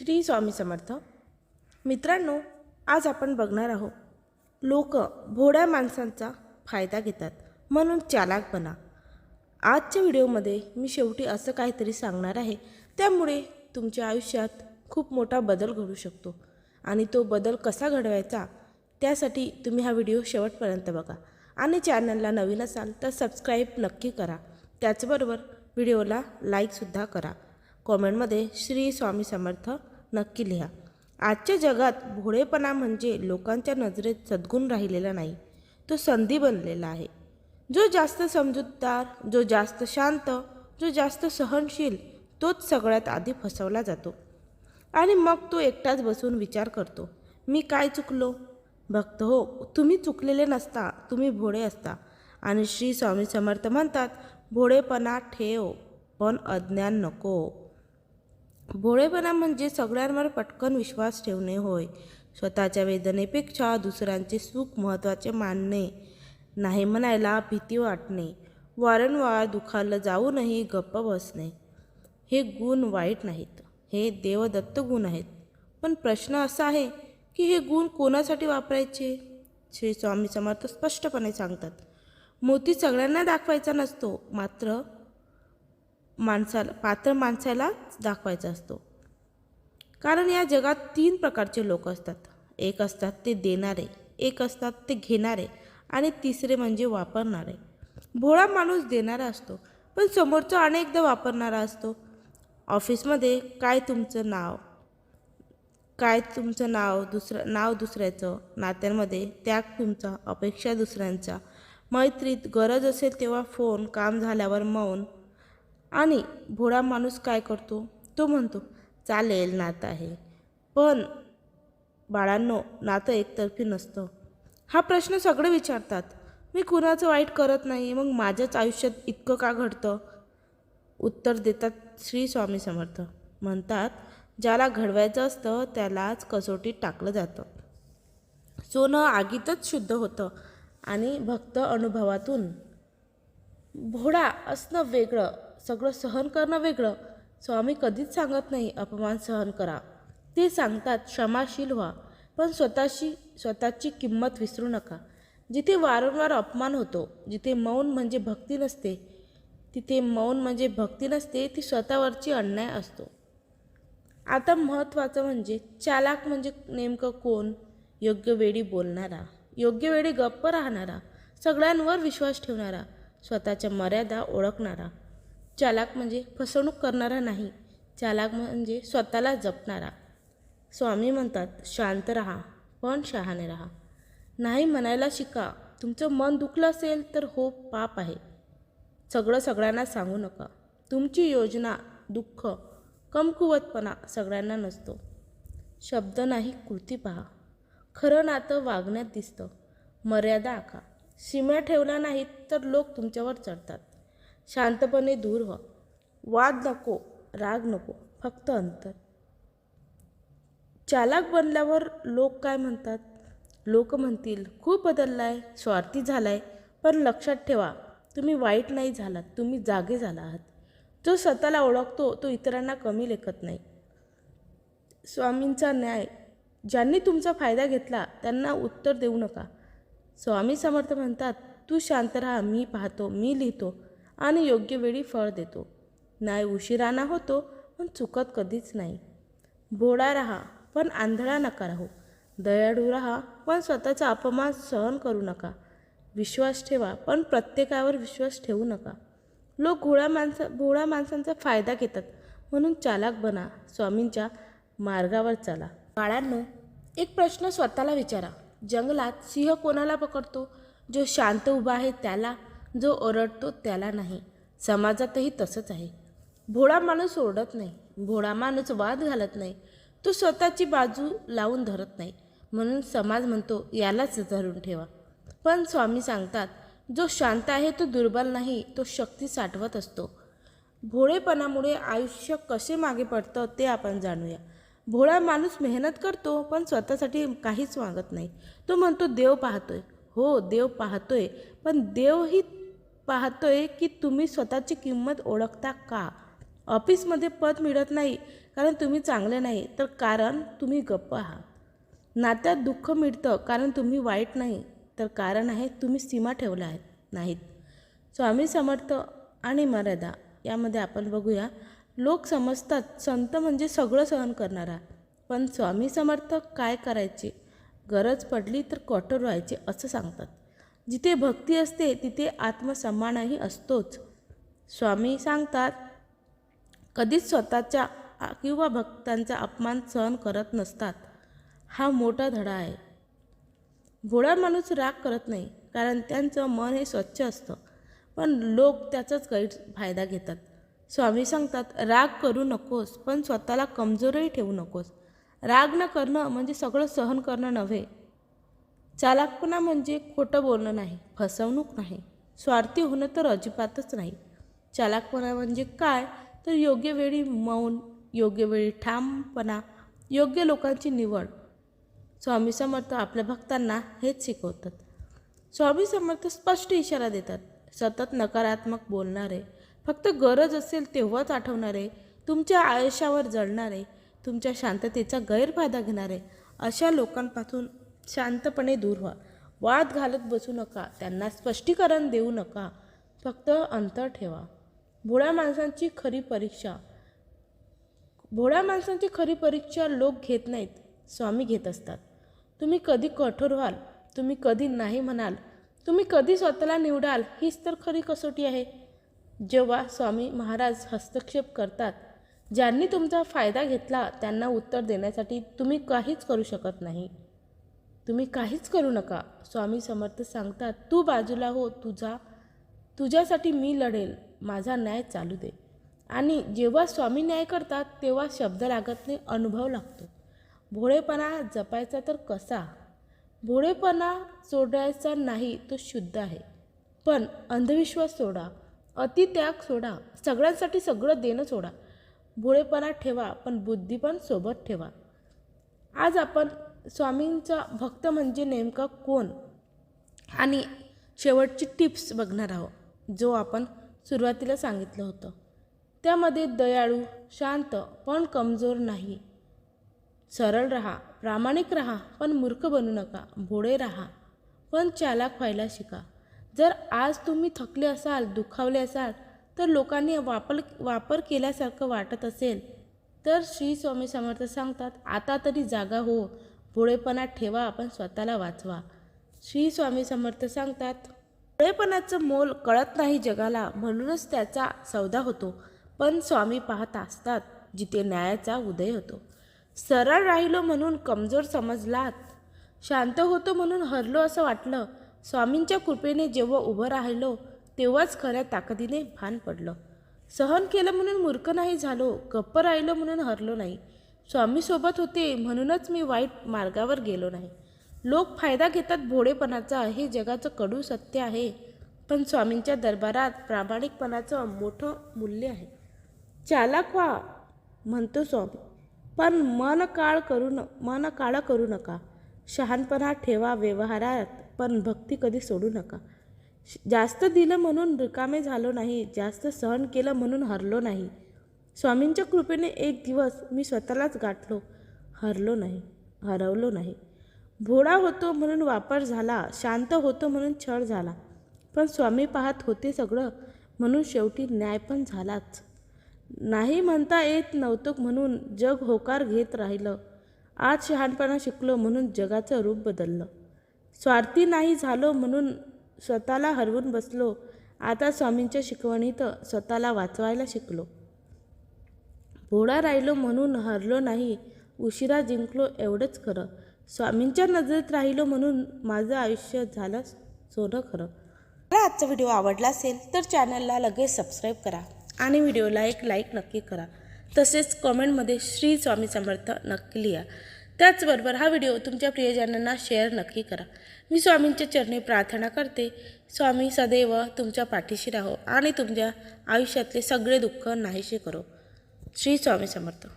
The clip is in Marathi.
श्री स्वामी समर्थ. मित्रांनो, आज आपण बघणार आहोत लोक भोळ्या माणसांचा फायदा घेतात म्हणून चालाक बना. आजच्या व्हिडिओमध्ये मी शेवटी असं काहीतरी सांगणार आहे, त्यामुळे तुमच्या आयुष्यात खूप मोठा बदल घडू शकतो आणि तो बदल कसा घडवायचा त्यासाठी तुम्ही हा व्हिडिओ शेवटपर्यंत बघा आणि चॅनलला नवीन असाल तर सबस्क्राईब नक्की करा. त्याचबरोबर व्हिडिओला लाईकसुद्धा करा. कॉमेंटमध्ये श्री स्वामी समर्थ नक्की लिहा. आजच्या जगात भोळेपणा म्हणजे लोकांच्या नजरेत सद्गुण राहिलेला नाही, तो संधी बनलेला आहे. जो जास्त समजूतदार, जो जास्त शांत, जो जास्त सहनशील तोच सगळ्यात आधी फसवला जातो आणि मग तो एकटाच बसून विचार करतो, मी काय चुकलो. भक्त हो, तुम्ही चुकलेले नसता, तुम्ही भोळे असता. आणि श्री स्वामी समर्थ म्हणतात, भोळेपणा ठेव पण अज्ञान नको. भोळेपणा म्हणजे सगळ्यांवर पटकन विश्वास ठेवणे होय. स्वतःच्या वेदनेपेक्षा दुसऱ्यांचे सुख महत्त्वाचे मानणे, नाही म्हणायला भीती वाटणे, वारंवार दुखावलं जाऊनही गप्प बसणे. हे गुण वाईट नाहीत, हे देवदत्त गुण आहेत. पण प्रश्न असा आहे की हे गुण कोणासाठी वापरायचे. श्री स्वामी समर्थ स्पष्टपणे सांगतात, मोती सगळ्यांना दाखवायचा नसतो, मात्र पात्र माणसाला दाखवायचा असतो. कारण या जगात 3 प्रकारचे लोक असतात. एक असतात ते देणारे, एक असतात ते घेणारे आणि तिसरे म्हणजे वापरणारे. भोळा माणूस देणारा असतो, पण समोरचा अनेकदा वापरणारा असतो. ऑफिसमध्ये काय तुमचं नाव दुसऱ्याचं, नात्यांमध्ये त्याग तुमचा, अपेक्षा दुसऱ्यांचा, मैत्रीत गरज असेल तेव्हा फोन, काम झाल्यावर मौन. आणि भोळा माणूस काय करतो, तो म्हणतो चालेल नातं आहे. पण बाळांनो, नातं एकतर्फी नसतं. हा प्रश्न सगळे विचारतात, मी कुणाचं वाईट करत नाही, मग माझ्याच आयुष्यात इतकं का घडतं. उत्तर देतात श्री स्वामी समर्थ. म्हणतात, ज्याला घडवायचं असतं त्यालाच कसोटीत टाकलं जातं. सोनं आगीतच शुद्ध होतं आणि भक्त अनुभवातून. भोळा असणं वेगळं, सगळं सहन करणं वेगळं. स्वामी कधीच सांगत नाही अपमान सहन करा, ते सांगतात क्षमाशील व्हा, पण स्वतःची किंमत विसरू नका. जिथे वारंवार अपमान होतो, जिथे मौन म्हणजे भक्ती नसते, ती स्वतःवरची अन्याय असतो. आता महत्त्वाचं म्हणजे चालाक म्हणजे नेमकं कोण. योग्य वेळी बोलणारा, योग्य वेळी गप्प राहणारा, सगळ्यांवर विश्वास ठेवणारा, स्वतःच्या मर्यादा ओळखणारा. चालाक म्हणजे फसवणूक करणारा नाही, चालाक म्हणजे स्वतःला जपणारा. स्वामी म्हणतात, शांत राहा पण शहाणे राहा. नाही म्हणायला शिका. तुमचं मन दुखलं असेल तर हो, पाप आहे. सगळ्यांना सांगू नका. तुमची योजना, दुःख, कमकुवतपणा सगळ्यांना नसतो. शब्द नाही कृती पहा. खरं नातं वागण्यात दिसतं. मर्यादा आखा. सीमा ठेवल्या नाहीत तर लोक तुमच्यावर चढतात. शांतपणे दूर व्हा. वाद नको, राग नको, फक्त अंतर. चालाक बनल्यावर लोक काय म्हणतात. लोक म्हणतील खूप बदललाय, स्वार्थी झालाय. पण लक्षात ठेवा, तुम्ही वाईट नाही झालात, तुम्ही जागे झाला आहात. जो स्वतःला ओळखतो तो इतरांना कमी लेखत नाही. स्वामींचा न्याय, ज्यांनी तुमचा फायदा घेतला त्यांना उत्तर देऊ नका. स्वामी समर्थ म्हणतात, तू शांत राहा, मी पाहतो, मी लिहितो आणि योग्य वेळी फळ देतो. न्याय उशिराना होतो पण चुकत कधीच नाही. भोळा राहा पण आंधळा नका राहू. दयाळू राहा पण स्वतःचा अपमान सहन करू नका. विश्वास ठेवा पण प्रत्येकावर विश्वास ठेवू नका. लोक भोळ्या माणसांचा फायदा घेतात म्हणून चालाक बना. स्वामींच्या मार्गावर चला. बाळांनो, एक प्रश्न स्वतःला विचारा. जंगलात सिंह कोणाला पकडतो. जो शांत उभा आहे त्याला, जो ओरडतो त्याला नाही. समाजातही तसंच आहे. भोळा माणूस ओरडत नाही, भोळा माणूस वाद घालत नाही, तो स्वतःची बाजू लावून धरत नाही. म्हणून समाज म्हणतो यालाच धरून ठेवा. पण स्वामी सांगतात, जो शांत आहे तो दुर्बल नाही, तो शक्ती साठवत असतो. भोळेपणामुळे आयुष्य कसे मागे पडतं ते आपण जाणूया. भोळा माणूस मेहनत करतो पण स्वतःसाठी काहीच मागत नाही. तो म्हणतो देव पाहतोय. हो, देव पाहतोय, पण देवही पाहतोय की तुम्ही स्वतःची किंमत ओळखता का. ऑफिसमध्ये पद मिळत नाही कारण तुम्ही चांगले नाही, तर कारण तुम्ही गप्प आहात. नात्यात दुःख मिळतं कारण तुम्ही वाईट नाही, तर कारण आहे तुम्ही सीमा ठेवल्या आहेत नाहीत. स्वामी समर्थ आणि मर्यादा यामध्ये आपण बघूया. लोक समजतात संत म्हणजे सगळं सहन करणारा, पण स्वामी समर्थ काय करायचे, गरज पडली तर कठोर व्हायचे असं सांगतात. जिथे भक्ती असते तिथे आत्मसन्मानही असतोच. स्वामी सांगतात कधीच स्वतःच्या किंवा भक्तांचा अपमान सहन करत नसतात. हा मोठा धडा आहे. भोळा माणूस राग करत नाही कारण त्यांचं मन हे स्वच्छ असतं, पण लोक त्याचाच गैरफायदा घेतात. स्वामी सांगतात राग करू नकोस, पण स्वतःला कमजोरही ठेवू नकोस. राग न करणं म्हणजे सगळं सहन करणं नव्हे. चालाकपणा म्हणजे खोटं बोलणं नाही, फसवणूक नाही, स्वार्थी होणं तर अजिबातच नाही. चालाकपणा म्हणजे काय, तर योग्य वेळी मौन, योग्य वेळी ठामपणा, योग्य लोकांची निवड. स्वामी समर्थ आपल्या भक्तांना हेच शिकवतात. स्वामी समर्थ स्पष्ट इशारा देतात. सतत नकारात्मक बोलणारे, फक्त गरज असेल तेव्हाच आठवणारे, तुमच्या आयुष्यावर जळणारे, तुमच्या शांततेचा गैरफायदा घेणारे, अशा लोकांपासून शांतपणे दूर व्हा. वाद घालत बसू नका, त्यांना स्पष्टीकरण देऊ नका, फक्त अंतर ठेवा. भोळ्या माणसांची खरी परीक्षा लोक घेत नाहीत, स्वामी घेत असतात. तुम्ही कधी कठोर व्हाल, तुम्ही कधी नाही म्हणाल, तुम्ही कधी स्वतःला निवडाल, हीच तर खरी कसोटी आहे. जेव्हा स्वामी महाराज हस्तक्षेप करतात, ज्यांनी तुमचा फायदा घेतला त्यांना उत्तर देण्यासाठी तुम्ही काहीच करू शकत नाही. तुम्ही काहीच करू नका. स्वामी समर्थ सांगतात तू बाजूला हो, तुझ्यासाठी मी लढेल, माझा न्याय चालू दे. आणि जेव्हा स्वामी न्याय करतात तेव्हा शब्द लागत नाही, अनुभव लागतो. भोळेपणा जपायचा तर कसा? भोळेपणा सोडायचा नाही, तो शुद्ध आहे. पण अंधविश्वास सोडा, अतित्याग सोडा, सगळ्यांसाठी सगळं देणं सोडा. भोळेपणा ठेवा, पण बुद्धी पण सोबत ठेवा. आज आपण स्वामींचा भक्त म्हणजे नेमका कोण आणि शेवटची टिप्स बघणार आहोत, जो आपण सुरुवातीला सांगितलं होतं. त्यामध्ये दयाळू, शांत पण कमजोर नाही, सरळ राहा, प्रामाणिक राहा पण मूर्ख बनू नका, भोळे राहा पण चालाक व्हायला शिका. जर आज तुम्ही थकले असाल, दुखावले असाल, तर लोकांनी वापर केल्यासारखं वाटत असेल, तर श्री स्वामी समर्थ सांगतात आता तरी जागा हो, भोळेपणा ठेवा पण स्वतःला वाचवा. श्री स्वामी समर्थ सांगतात भोळेपणाचं मोल कळत नाही जगाला, म्हणूनच त्याचा सौदा होतो. पण स्वामी पाहत असतात जिथे न्यायाचा उदय होतो. सरळ राहिलो म्हणून कमजोर समजलात, शांत होतो म्हणून हरलो असं वाटलं, स्वामींच्या कृपेने जेव्हा उभं राहिलो तेव्हाच खऱ्या ताकदीने भान पडलं. सहन केलं म्हणून मूर्ख नाही झालो, गप्प राहिलो म्हणून हरलो नाही. स्वामी सोबत होते म्हणूनच मी वाईट मार्गावर गेलो नाही. लोक फायदा घेतात भोळेपणाचा, हे जगाचं कडू सत्य आहे. पण स्वामींच्या दरबारात प्रामाणिकपणाचं मोठं मूल्य आहे. चालाक व्हा म्हणतो स्वामी, पण मन काळं करू नका. शहाणपणा ठेवा व्यवहारात, पण भक्ती कधी सोडू नका. जास्त दिलं म्हणून रिकामे झालो नाही, जास्त सहन केलं म्हणून हरलो नाही. स्वामींच्या कृपेने एक दिवस मी स्वतःलाच गाठलो, हरवलो नाही. भोळा होतो म्हणून वापर झाला, शांत होतो म्हणून छळ झाला, पण स्वामी पाहत होते सगळं, म्हणून शेवटी न्याय पण झालाच. नाही म्हणता येत नव्हतं म्हणून जग होकार घेत राहिलं. आज शहाणपणा शिकलो म्हणून जगाचं रूप बदललं. स्वार्थी नाही झालो म्हणून स्वतःला हरवून बसलो. आता स्वामींच्या शिकवणीत स्वतःला वाचवायला शिकलो. भोळा राहिलो म्हणून हरलो नाही, उशिरा जिंकलो एवढंच खरं. स्वामींच्या नजरेत राहिलो म्हणून माझं आयुष्य झालं सोनं खरं. मला आजचा व्हिडिओ आवडला असेल तर चॅनलला लगेच सबस्क्राईब करा आणि व्हिडिओला एक लाईक नक्की करा. तसेच कमेंटमध्ये श्री स्वामी समर्थ नक्की लिहा. त्याचबरोबर हा व्हिडिओ तुमच्या प्रियजनांना शेअर नक्की करा. मी स्वामींच्या चरणी प्रार्थना करते, स्वामी सदैव तुमच्या पाठीशी राहो आणि तुमच्या आयुष्यातले सगळे दुःख नाहीसे करो. श्री स्वामी समर्थ.